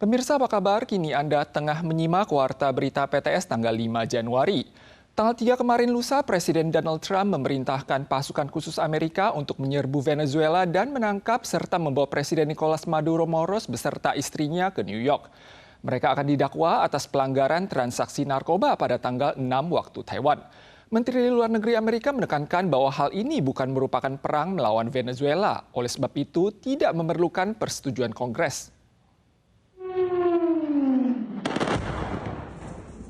Pemirsa apa kabar? Kini Anda tengah menyimak Warta Berita PTS tanggal 5 Januari. Tanggal 3 kemarin lusa, Presiden Donald Trump memerintahkan pasukan khusus Amerika untuk menyerbu Venezuela dan menangkap serta membawa Presiden Nicolas Maduro Moros beserta istrinya ke New York. Mereka akan didakwa atas pelanggaran transaksi narkoba pada tanggal 6 waktu Taiwan. Menteri Luar Negeri Amerika menekankan bahwa hal ini bukan merupakan perang melawan Venezuela. Oleh sebab itu, tidak memerlukan persetujuan Kongres.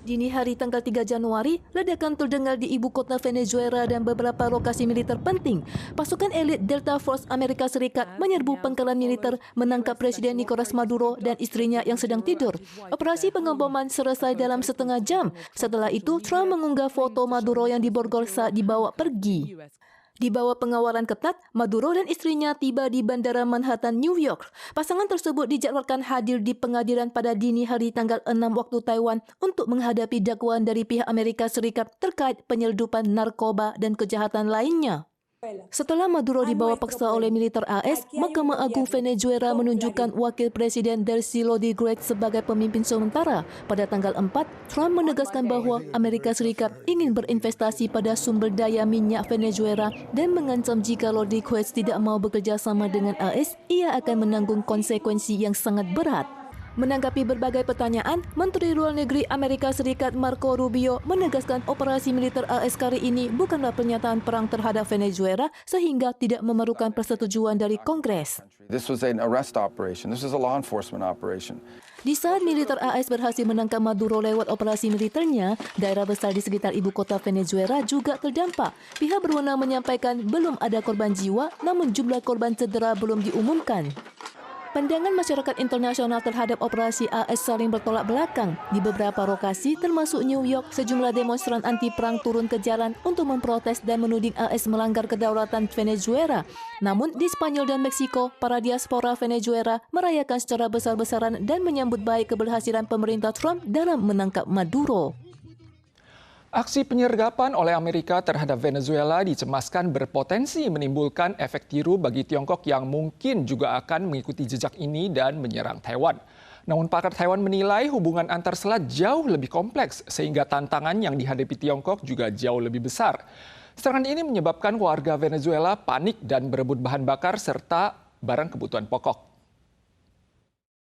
Dini hari tanggal 3 Januari, ledakan terdengar di ibu kota Venezuela dan beberapa lokasi militer penting. Pasukan elit Delta Force Amerika Serikat menyerbu pangkalan militer, menangkap Presiden Nicolas Maduro dan istrinya yang sedang tidur. Operasi pengeboman selesai dalam setengah jam. Setelah itu, Trump mengunggah foto Maduro yang diborgol saat dibawa pergi. Di bawah pengawalan ketat, Maduro dan istrinya tiba di Bandara Manhattan, New York. Pasangan tersebut dijadwalkan hadir di pengadilan pada dini hari tanggal 6 waktu Taiwan untuk menghadapi dakwaan dari pihak Amerika Serikat terkait penyelundupan narkoba dan kejahatan lainnya. Setelah Maduro dibawa paksa oleh militer AS, Mahkamah Agung Venezuela menunjukkan Wakil Presiden Delcy Rodriguez sebagai pemimpin sementara. Pada tanggal 4, Trump menegaskan bahwa Amerika Serikat ingin berinvestasi pada sumber daya minyak Venezuela dan mengancam jika Rodriguez tidak mau bekerja sama dengan AS, ia akan menanggung konsekuensi yang sangat berat. Menanggapi berbagai pertanyaan, Menteri Luar Negeri Amerika Serikat Marco Rubio menegaskan operasi militer AS kali ini bukanlah pernyataan perang terhadap Venezuela sehingga tidak memerlukan persetujuan dari Kongres. This was an arrest operation. This is a law enforcement operation. Di saat militer AS berhasil menangkap Maduro lewat operasi militernya, daerah besar di sekitar ibu kota Venezuela juga terdampak. Pihak berwenang menyampaikan belum ada korban jiwa, namun jumlah korban cedera belum diumumkan. Pandangan masyarakat internasional terhadap operasi AS saling bertolak belakang. Di beberapa lokasi, termasuk New York, sejumlah demonstran anti-perang turun ke jalan untuk memprotes dan menuding AS melanggar kedaulatan Venezuela. Namun, di Spanyol dan Meksiko, para diaspora Venezuela merayakan secara besar-besaran dan menyambut baik keberhasilan pemerintah Trump dalam menangkap Maduro. Aksi penyergapan oleh Amerika terhadap Venezuela dicemaskan berpotensi menimbulkan efek tiru bagi Tiongkok yang mungkin juga akan mengikuti jejak ini dan menyerang Taiwan. Namun pakar Taiwan menilai hubungan antar selat jauh lebih kompleks sehingga tantangan yang dihadapi Tiongkok juga jauh lebih besar. Serangan ini menyebabkan warga Venezuela panik dan berebut bahan bakar serta barang kebutuhan pokok.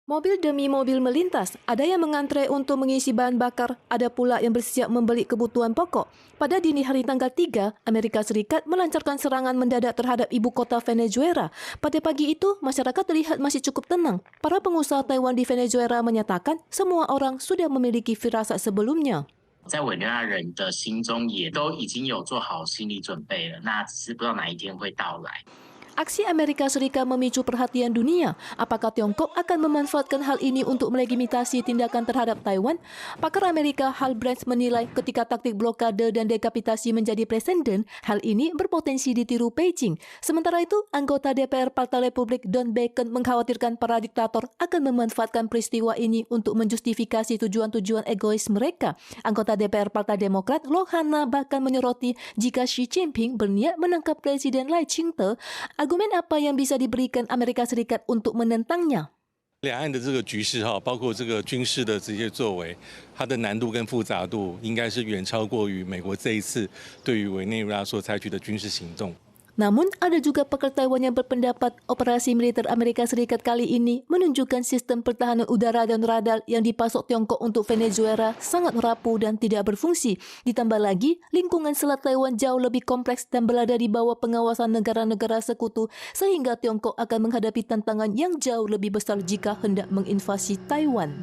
Mobil demi mobil melintas, ada yang mengantre untuk mengisi bahan bakar, ada pula yang bersiap membeli kebutuhan pokok. Pada dini hari tanggal 3, Amerika Serikat melancarkan serangan mendadak terhadap ibu kota Venezuela. Pada pagi itu, masyarakat terlihat masih cukup tenang. Para pengusaha Taiwan di Venezuela menyatakan semua orang sudah memiliki firasat sebelumnya. 在委内瑞拉人的心中也都已经有做好心理准备了，那只是不知道哪一天会到来。 Aksi Amerika Serikat memicu perhatian dunia. Apakah Tiongkok akan memanfaatkan hal ini untuk melegitimasi tindakan terhadap Taiwan? Pakar Amerika Hal Brands menilai ketika taktik blokade dan dekapitasi menjadi presiden, hal ini berpotensi ditiru Beijing. Sementara itu, anggota DPR Partai Republik Don Bacon mengkhawatirkan para diktator akan memanfaatkan peristiwa ini untuk menjustifikasi tujuan-tujuan egois mereka. Anggota DPR Partai Demokrat Lohana bahkan menyoroti jika Xi Jinping berniat menangkap Presiden Lai Ching-te, argumen apa yang bisa diberikan Amerika Serikat untuk menentangnya? 两岸的这个局势包括这个军事的这些作为，它的难度跟复杂度应该是远超过于美国这一次对于委内瑞拉所采取的军事行动。 Namun, ada juga pakar Taiwan yang berpendapat operasi militer Amerika Serikat kali ini menunjukkan sistem pertahanan udara dan radar yang dipasok Tiongkok untuk Venezuela sangat rapuh dan tidak berfungsi. Ditambah lagi, lingkungan selat Taiwan jauh lebih kompleks dan berada di bawah pengawasan negara-negara sekutu, sehingga Tiongkok akan menghadapi tantangan yang jauh lebih besar jika hendak menginvasi Taiwan.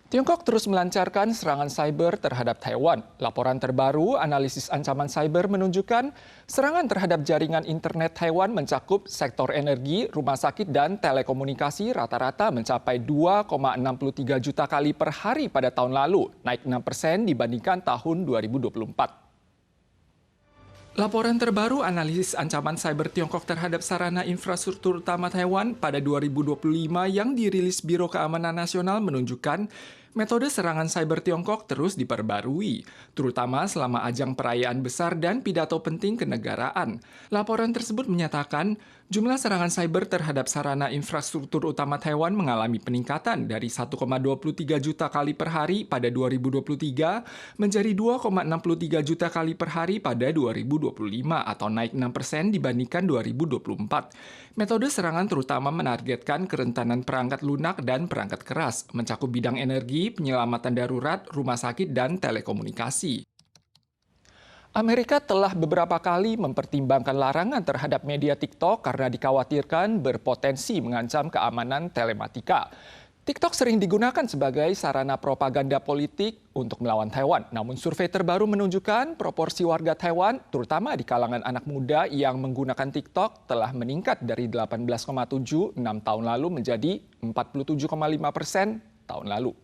Tiongkok terus melancarkan serangan cyber terhadap Taiwan. Laporan terbaru analisis ancaman cyber menunjukkan serangan terhadap jaringan internet Taiwan mencakup sektor energi, rumah sakit, dan telekomunikasi rata-rata mencapai 2,63 juta kali per hari pada tahun lalu, naik 6% dibandingkan tahun 2024. Laporan terbaru analisis ancaman cyber Tiongkok terhadap sarana infrastruktur utama Taiwan pada 2025 yang dirilis Biro Keamanan Nasional menunjukkan metode serangan cyber Tiongkok terus diperbarui, terutama selama ajang perayaan besar dan pidato penting kenegaraan. Laporan tersebut menyatakan Jumlah serangan cyber terhadap sarana infrastruktur utama Taiwan mengalami peningkatan dari 1,23 juta kali per hari pada 2023 menjadi 2,63 juta kali per hari pada 2025 atau naik 6% dibandingkan 2024. Metode serangan terutama menargetkan kerentanan perangkat lunak dan perangkat keras, mencakup bidang energi, penyelamatan darurat, rumah sakit, dan telekomunikasi. Amerika telah beberapa kali mempertimbangkan larangan terhadap media TikTok karena dikhawatirkan berpotensi mengancam keamanan telematika. TikTok sering digunakan sebagai sarana propaganda politik untuk melawan Taiwan. Namun survei terbaru menunjukkan proporsi warga Taiwan, terutama di kalangan anak muda yang menggunakan TikTok telah meningkat dari 18,7 6 tahun lalu menjadi 47,5% tahun lalu.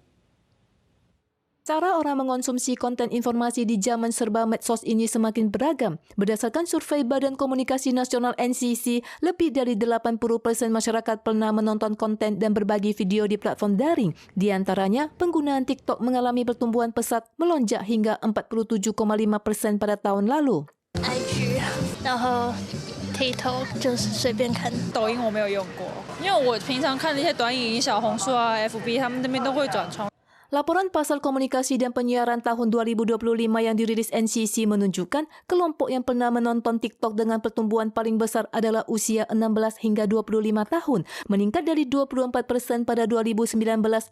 Cara orang mengonsumsi konten informasi di zaman serba medsos ini semakin beragam. Berdasarkan survei Badan Komunikasi Nasional NCC, lebih dari 80% masyarakat pernah menonton konten dan berbagi video di platform daring. Di antaranya, penggunaan TikTok mengalami pertumbuhan pesat melonjak hingga 47,5% pada tahun lalu. IG，然后 TikTok 就是随便看。抖音我没有用过，因为我平常看那些短影音、小红书啊、FB， 他们那边都会转传。 Laporan Pasar Komunikasi dan Penyiaran tahun 2025 yang dirilis NCC menunjukkan kelompok yang pernah menonton TikTok dengan pertumbuhan paling besar adalah usia 16 hingga 25 tahun, meningkat dari 24% pada 2019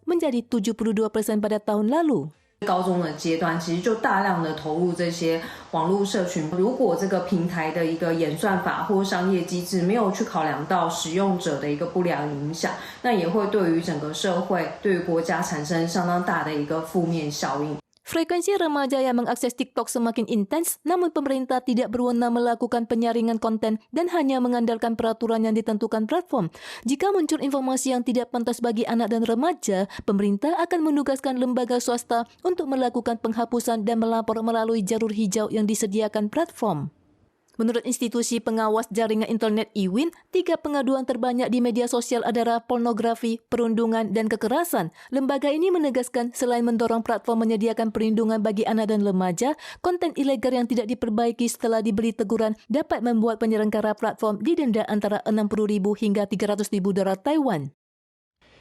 menjadi 72% pada tahun lalu. 高中的阶段，其实就大量的投入这些网络社群。如果这个平台的一个演算法或商业机制没有去考量到使用者的一个不良影响，那也会对于整个社会、对于国家产生相当大的一个负面效应。 Frekuensi remaja yang mengakses TikTok semakin intens, namun pemerintah tidak berwenang melakukan penyaringan konten dan hanya mengandalkan peraturan yang ditentukan platform. Jika muncul informasi yang tidak pantas bagi anak dan remaja, pemerintah akan menugaskan lembaga swasta untuk melakukan penghapusan dan melapor melalui jalur hijau yang disediakan platform. Menurut institusi pengawas jaringan internet IWIN, 3 pengaduan terbanyak di media sosial adalah pornografi, perundungan, dan kekerasan. Lembaga ini menegaskan selain mendorong platform menyediakan perlindungan bagi anak dan remaja, konten ilegal yang tidak diperbaiki setelah diberi teguran dapat membuat penyelenggara platform didenda antara 60.000 hingga 300.000 dolar Taiwan.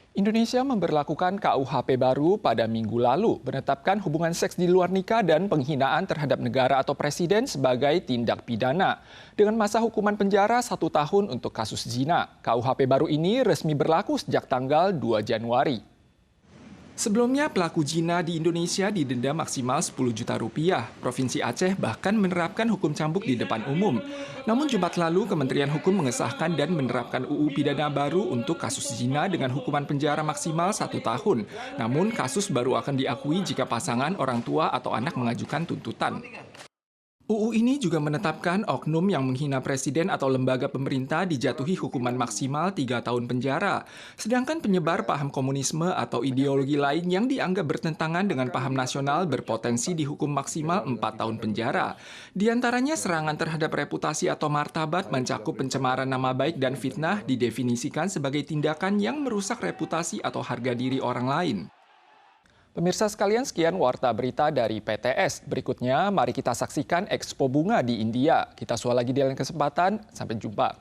Indonesia memberlakukan KUHP baru pada minggu lalu, menetapkan hubungan seks di luar nikah dan penghinaan terhadap negara atau presiden sebagai tindak pidana. Dengan masa hukuman penjara 1 tahun untuk kasus zina, KUHP baru ini resmi berlaku sejak tanggal 2 Januari. Sebelumnya, pelaku zina di Indonesia didenda maksimal 10 juta rupiah. Provinsi Aceh bahkan menerapkan hukum cambuk di depan umum. Namun Jumat lalu, Kementerian Hukum mengesahkan dan menerapkan UU Pidana baru untuk kasus zina dengan hukuman penjara maksimal 1 tahun. Namun, kasus baru akan diakui jika pasangan, orang tua, atau anak mengajukan tuntutan. UU ini juga menetapkan oknum yang menghina presiden atau lembaga pemerintah dijatuhi hukuman maksimal 3 tahun penjara. Sedangkan penyebar paham komunisme atau ideologi lain yang dianggap bertentangan dengan paham nasional berpotensi dihukum maksimal 4 tahun penjara. Di antaranya serangan terhadap reputasi atau martabat mencakup pencemaran nama baik dan fitnah didefinisikan sebagai tindakan yang merusak reputasi atau harga diri orang lain. Pemirsa sekalian, sekian Warta Berita dari PTS. Berikutnya, mari kita saksikan Expo Bunga di India. Kita sual lagi di lain kesempatan. Sampai jumpa.